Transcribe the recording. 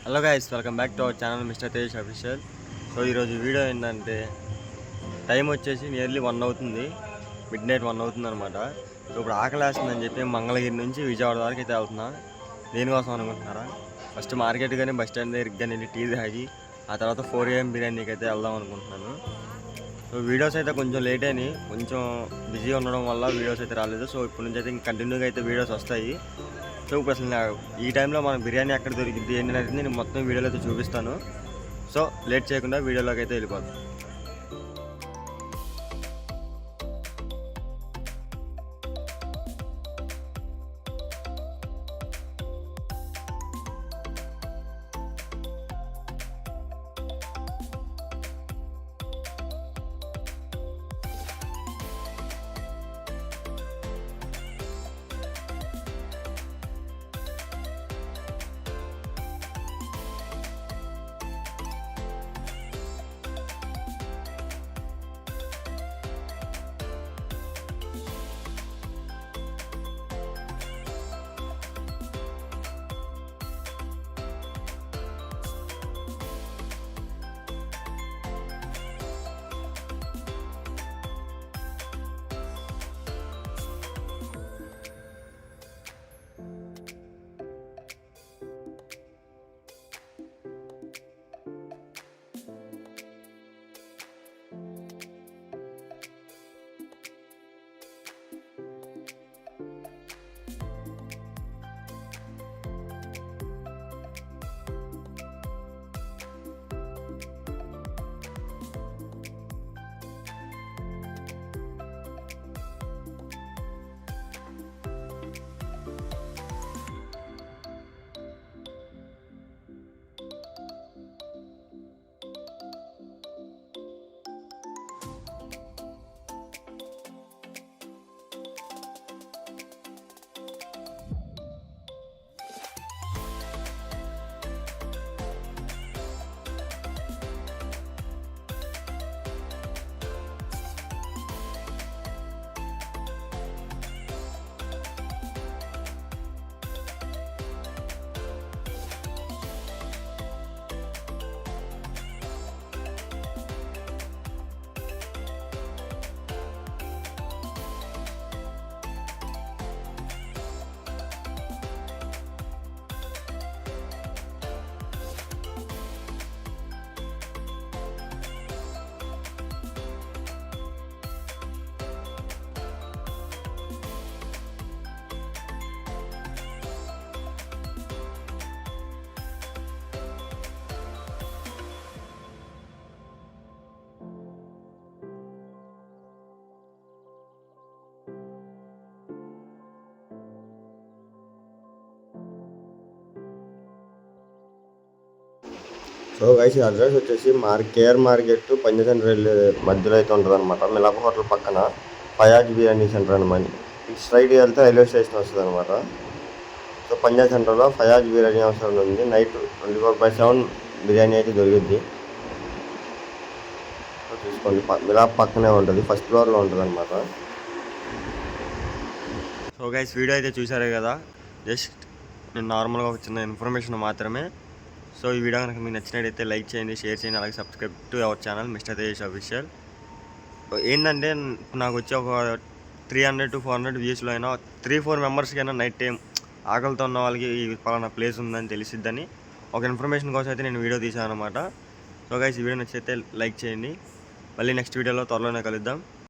Hello guys, welcome back to our channel mister Tej official. So ఈరోజు video ఏంటంటే time వచ్చేసి nearly 1 అవుతుంది, mid night 1 అవుతుంది అనమాట. సో ఇప్పుడు ఆకలి వేస్తుందని చెప్పి మంగళగిరి నుంచి విజయవాడ వరకు అయితే వెళ్తున్నా. దేనికోసం అనుకుంటున్నారా? ఫస్ట్ మార్కెట్ కానీ బస్ స్టాండ్ దగ్గరికి కానీ వెళ్ళి టీ తాగి ఆ తర్వాత 4 AM బిర్యానీకి అయితే వెళ్దాం అనుకుంటున్నాను. సో వీడియోస్ అయితే కొంచెం లేట్ అయినాయి, కొంచెం బిజీ ఉండడం వల్ల వీడియోస్ అయితే రాలేదు. సో ఇప్పటి నుంచి అయితే కంటిన్యూగా అయితే వీడియోస్ వస్తాయి. సో ఇప్పుడు అసలు ఈ టైంలో మనం బిర్యానీ ఎక్కడ దొరికింది ఏంటంటే నేను మొత్తం వీడియోలో అయితే చూపిస్తాను. సో లేట్ చేయకుండా వీడియోలోకి అయితే వెళ్ళిపోతాం. సో గైస్, అడ్రస్ వచ్చేసి కేఆర్ మార్కెట్ పంజాబ్ రైల్వే మధ్యలో అయితే ఉంటుంది అనమాట. మిలాప హోటల్ పక్కన ఫయాజ్ బిర్యానీ సెంటర్ అనమాట. స్ట్రైట్ వెళ్తే రైల్వే స్టేషన్ వస్తుంది అనమాట. సో పంజాబ్ సెంటర్లో ఫయాజ్ బిర్యానీ అవసరం ఉంది. నైట్ 24/7 బిర్యానీ అయితే దొరికిద్ది. చూసుకోండి, మిలాప పక్కనే ఉంటుంది, ఫస్ట్ ఫ్లోర్లో ఉంటుంది అనమాట. సో గైస్, వీడియో అయితే చూసారే కదా, జస్ట్ నేను నార్మల్గా ఒక చిన్న ఇన్ఫర్మేషన్ మాత్రమే. సో ఈ వీడియో కనుక మీకు నచ్చినట్టయితే లైక్ చేయండి, షేర్ చేయండి, అలాగే subscribe to our channel mister Tej official. ఏంటంటే నాకు వచ్చి ఒక 300 to 400 వ్యూస్లో అయినా 3-4 మెంబర్స్కైనా నైట్ టైం ఆకలితో ఉన్న వాళ్ళకి ఈ పలానా ప్లేస్ ఉందని తెలిసిద్దని ఒక ఇన్ఫర్మేషన్ కోసం అయితే నేను వీడియో తీసాను అనమాట. సో గైస్, ఈ వీడియో నచ్చితే లైక్ చేయండి. మళ్ళీ నెక్స్ట్ వీడియోలో త్వరలోనే కలుద్దాం.